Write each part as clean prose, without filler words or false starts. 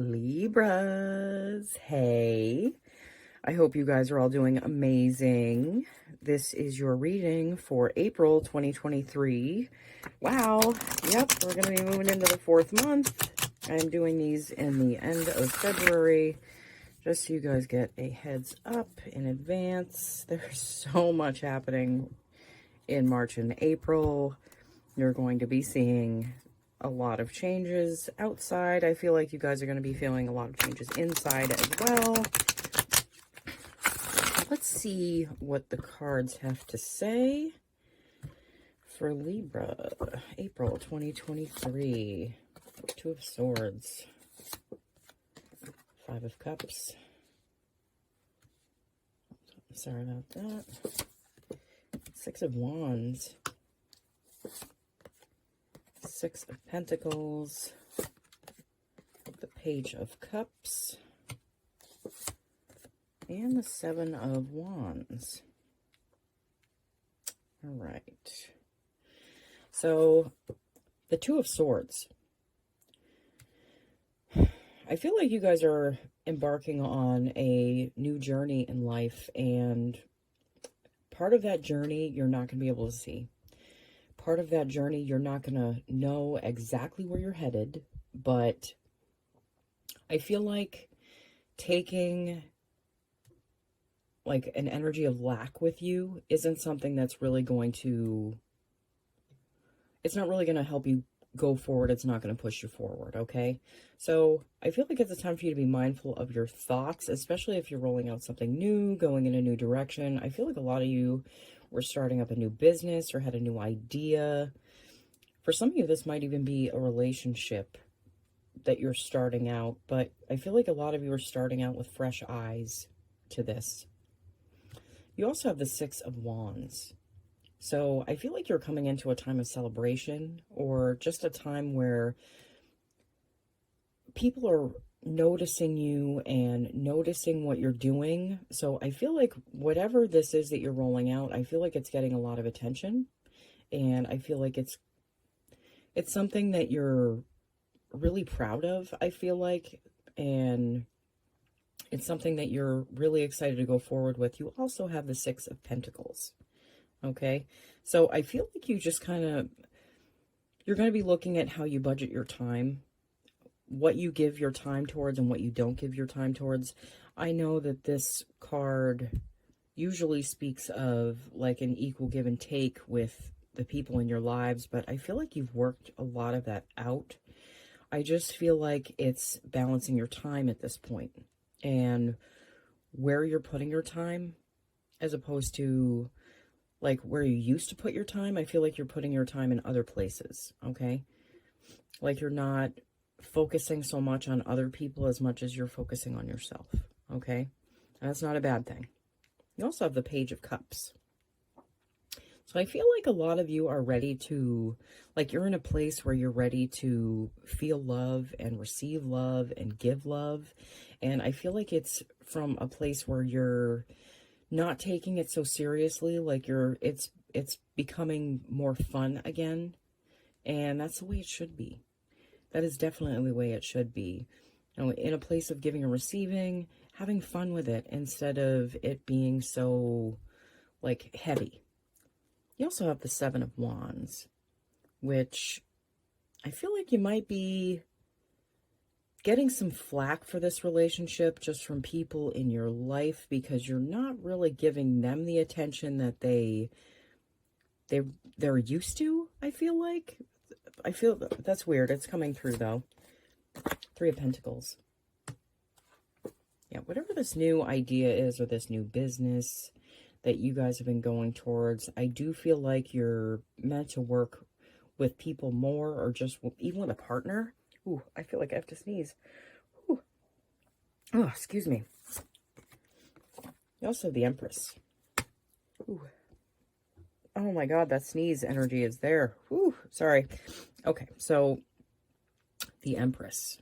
Libras. Hey, I hope you guys are all doing amazing. This is your reading for April 2023. Wow. Yep, we're going to be moving into the 4th month. I'm doing these in the end of February, just so you guys get a heads up in advance. There's so much happening in March and April. You're going to be seeing a lot of changes outside. I feel like you guys are going to be feeling a lot of changes inside as well. Let's see what the cards have to say for Libra, April 2023. 2 of Swords, 5 of Cups. Sorry about that. 6 of Wands. 6 of Pentacles, the Page of Cups, and the 7 of Wands. All right. So, the 2 of Swords. I feel like you guys are embarking on a new journey in life, and part of that journey you're not going to be able to see. Part of that journey, you're not going to know exactly where you're headed, but I feel like taking like an energy of lack with you isn't something that's really going to, it's not really going to help you go forward. It's not going to push you forward, okay? So I feel like it's a time for you to be mindful of your thoughts, especially if you're rolling out something new, going in a new direction. I feel like a lot of you were starting up a new business or had a new idea. For some of you, this might even be a relationship that you're starting out, but I feel like a lot of you are starting out with fresh eyes to this. You also have the 6 of Wands. So I feel like you're coming into a time of celebration, or just a time where people are noticing you and noticing what you're doing. So I feel like whatever this is that you're rolling out, I feel like it's getting a lot of attention, and I feel like it's something that you're really proud of, I feel like, and it's something that you're really excited to go forward with. You also have the 6 of Pentacles. Okay, so I feel like you just you're going to be looking at how you budget your time, what you give your time towards and what you don't give your time towards. I know that this card usually speaks of like an equal give and take with the people in your lives, but I feel like you've worked a lot of that out. I just feel like it's balancing your time at this point and where you're putting your time, as opposed to like where you used to put your time. I feel like you're putting your time in other places, okay? Like you're not focusing so much on other people as much as you're focusing on yourself, okay? And that's not a bad thing. You also have the Page of Cups. So I feel like a lot of you are ready to, like you're in a place where you're ready to feel love and receive love and give love. And I feel like it's from a place where you're not taking it so seriously, like it's becoming more fun again, and that's the way it should be. That is definitely the way it should be. You know, in a place of giving and receiving, having fun with it instead of it being so like heavy. You also have the 7 of Wands, which I feel like you might be getting some flack for this relationship just from people in your life, because you're not really giving them the attention that they're used to. I feel that's weird. It's coming through though. 3 of Pentacles. Yeah, whatever this new idea is, or this new business that you guys have been going towards, I do feel like you're meant to work with people more, or just even with a partner. Ooh, I feel like I have to sneeze. Ooh. Oh, excuse me. You also have the Empress. Ooh. Oh my God, that sneeze energy is there. Ooh, sorry. Okay, so the Empress.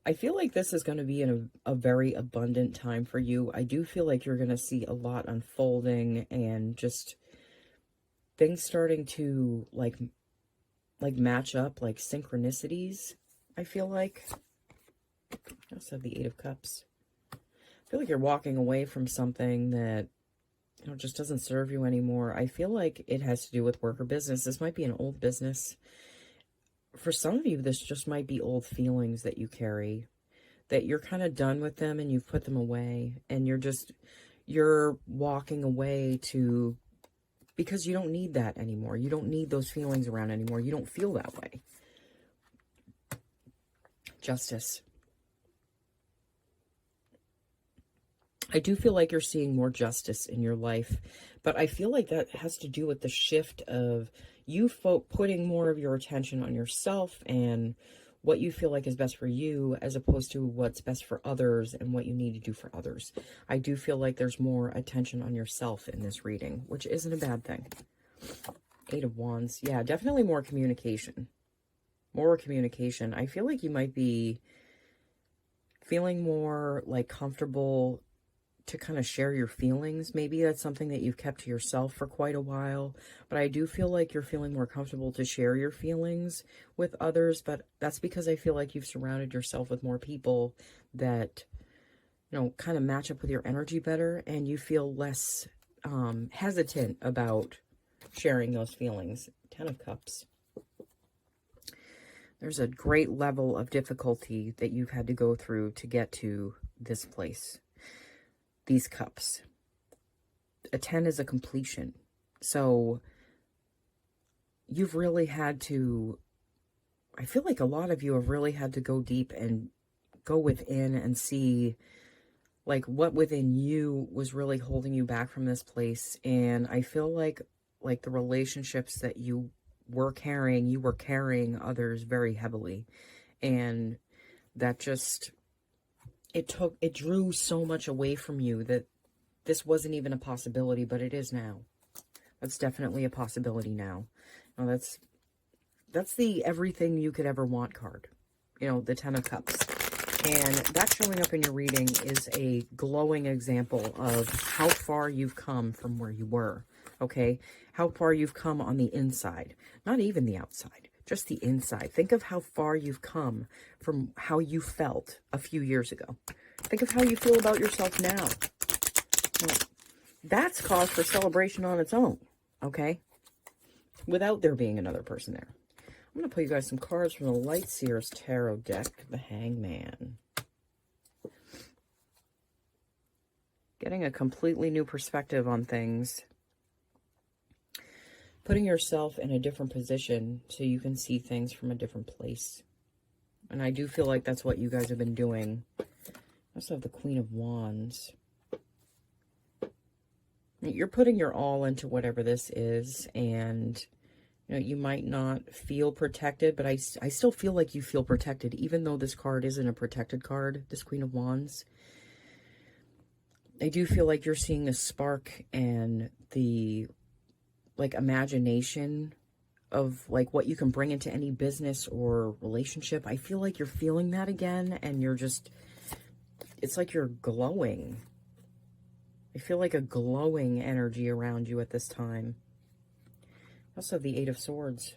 I feel like this is going to be in a very abundant time for you. I do feel like you're going to see a lot unfolding, and just things starting to like match up, like synchronicities, I feel like. I also have the Eight of Cups. I feel like you're walking away from something that, you know, just doesn't serve you anymore. I feel like it has to do with work or business. This might be an old business. For some of you, this just might be old feelings that you carry, that you're kind of done with them and you've put them away, and you're walking away to, because you don't need that anymore. You don't need those feelings around anymore. You don't feel that way. Justice. I do feel like you're seeing more justice in your life, but I feel like that has to do with the shift of you putting more of your attention on yourself and what you feel like is best for you, as opposed to what's best for others and what you need to do for others. I do feel like there's more attention on yourself in this reading, which isn't a bad thing. Eight of Wands. Yeah, definitely more communication. More communication. I feel like you might be feeling more like comfortable to kind of share your feelings. Maybe that's something that you've kept to yourself for quite a while, but I do feel like you're feeling more comfortable to share your feelings with others. But that's because I feel like you've surrounded yourself with more people that, you know, kind of match up with your energy better, and you feel less hesitant about sharing those feelings. Ten of Cups. There's a great level of difficulty that you've had to go through to get to this place. These cups. A 10 is a completion. So you've really had to, I feel like a lot of you have really had to go deep and go within and see like what within you was really holding you back from this place. And I feel like the relationships that you were carrying others very heavily. And that just, it drew so much away from you that this wasn't even a possibility, but it is now. That's definitely a possibility now. Now that's the everything you could ever want card. You know, the Ten of Cups. And that showing up in your reading is a glowing example of how far you've come from where you were. Okay? How far you've come on the inside. Not even the outside. Just the inside. Think of how far you've come from how you felt a few years ago. Think of how you feel about yourself now. Well, that's cause for celebration on its own, okay? Without there being another person there. I'm going to put you guys some cards from the Light Seers Tarot deck, the Hangman. Getting a completely new perspective on things. Putting yourself in a different position so you can see things from a different place. And I do feel like that's what you guys have been doing. I also have the Queen of Wands. You're putting your all into whatever this is, and you know, you might not feel protected, but I still feel like you feel protected, even though this card isn't a protected card, this Queen of Wands. I do feel like you're seeing a spark and the like imagination of like what you can bring into any business or relationship. I feel like you're feeling that again, and you're just, it's like you're glowing. I feel like a glowing energy around you at this time. Also the Eight of Swords.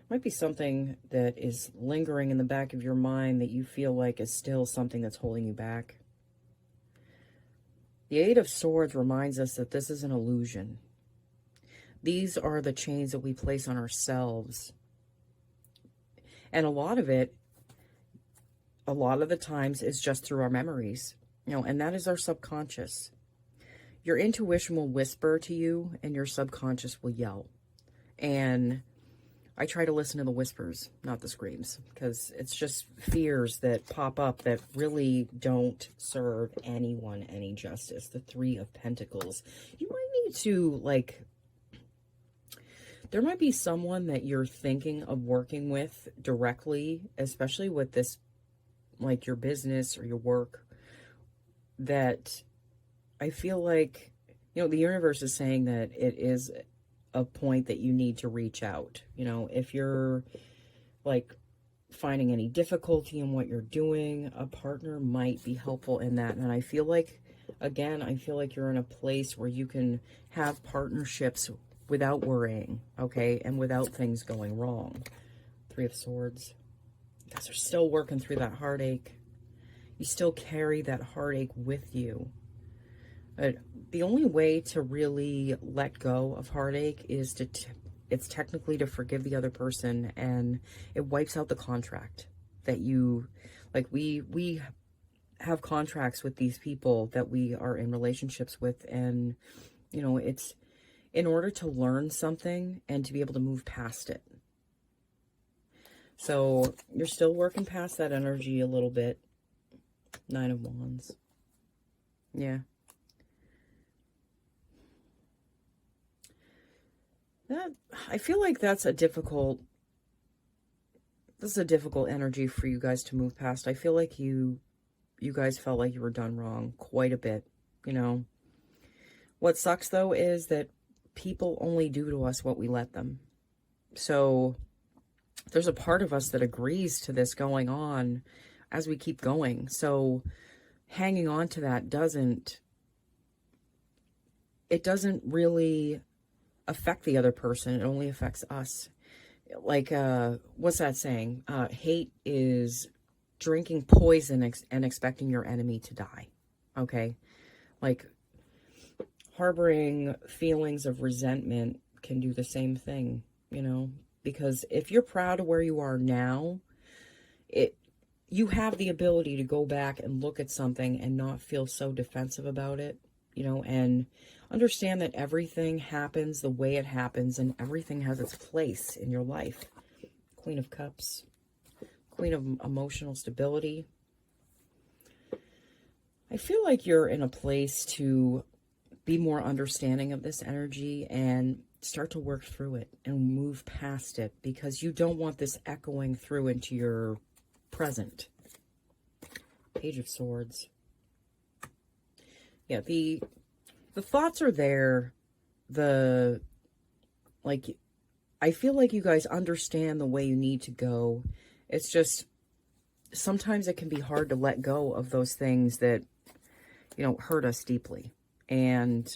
Might be something that is lingering in the back of your mind that you feel like is still something that's holding you back. The Eight of Swords reminds us that this is an illusion. These are the chains that we place on ourselves. And a lot of the times is just through our memories. You know, and that is our subconscious. Your intuition will whisper to you and your subconscious will yell. And I try to listen to the whispers, not the screams, because it's just fears that pop up that really don't serve anyone any justice. The Three of Pentacles. You might need to, like, there might be someone that you're thinking of working with directly, especially with this, like your business or your work, that I feel like, you know, the universe is saying that it is a point that you need to reach out. You know, if you're like finding any difficulty in what you're doing, a partner might be helpful in that. And I feel like, again, I feel like you're in a place where you can have partnerships without worrying, okay, and without things going wrong. Three of Swords. You guys are still working through that heartache. You still carry that heartache with you. The only way to really let go of heartache is it's technically to forgive the other person, and it wipes out the contract that you, like, we have contracts with these people that we are in relationships with, and you know, it's in order to learn something and to be able to move past it. So you're still working past that energy a little bit. 9 of Wands. Yeah. I feel like this is a difficult energy for you guys to move past. I feel like you guys felt like you were done wrong quite a bit, you know. What sucks though is that people only do to us what we let them. So there's a part of us that agrees to this going on as we keep going. So hanging on to that doesn't really affect the other person. It only affects us. Like, what's that saying? Hate is drinking poison and expecting your enemy to die. Okay? Like, harboring feelings of resentment can do the same thing, you know? Because if you're proud of where you are now, you have the ability to go back and look at something and not feel so defensive about it, you know, and understand that everything happens the way it happens, and everything has its place in your life. Queen of Cups, Queen of Emotional Stability. I feel like you're in a place to be more understanding of this energy and start to work through it and move past it, because you don't want this echoing through into your present. Page of Swords. Yeah, the thoughts are there. I feel like you guys understand the way you need to go. It's just, sometimes it can be hard to let go of those things that, you know, hurt us deeply. And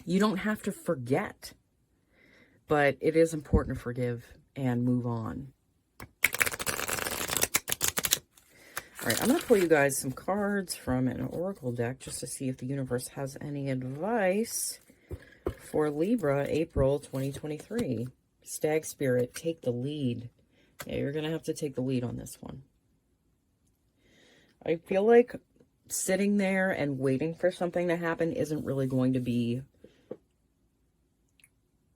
you don't have to forget, but it is important to forgive and move on. All right, I'm going to pull you guys some cards from an oracle deck just to see if the universe has any advice for Libra, April 2023. Stag Spirit, take the lead. Yeah, you're going to have to take the lead on this one. I feel like sitting there and waiting for something to happen isn't really going to be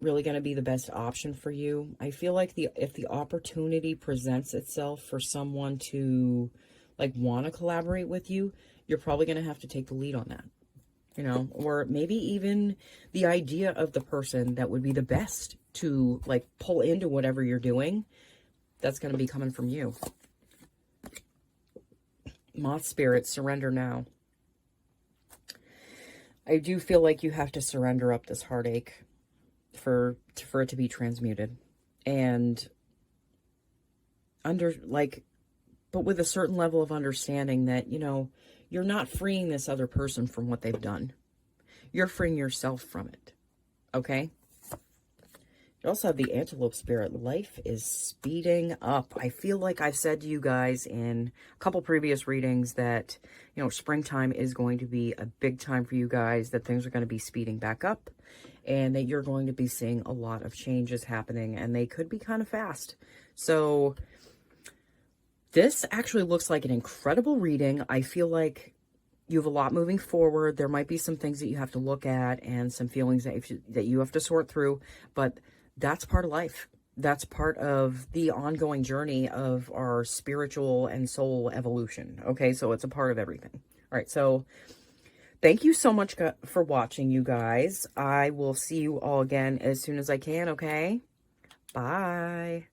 the best option for you. I feel like if the opportunity presents itself for someone to like want to collaborate with you, you're probably going to have to take the lead on that, you know, or maybe even the idea of the person that would be the best to like pull into whatever you're doing, that's going to be coming from you. Moth Spirit, surrender now. I do feel like you have to surrender up this heartache for it to be transmuted, and but with a certain level of understanding that, you know, you're not freeing this other person from what they've done. You're freeing yourself from it. Okay? You also have the Antelope Spirit. Life is speeding up. I feel like I've said to you guys in a couple previous readings that, you know, springtime is going to be a big time for you guys, that things are going to be speeding back up, and that you're going to be seeing a lot of changes happening, and they could be kind of fast. So this actually looks like an incredible reading. I feel like you have a lot moving forward. There might be some things that you have to look at and some feelings that you have to sort through, but that's part of life. That's part of the ongoing journey of our spiritual and soul evolution. Okay, so it's a part of everything. All right, so thank you so much for watching, you guys. I will see you all again as soon as I can, okay? Bye.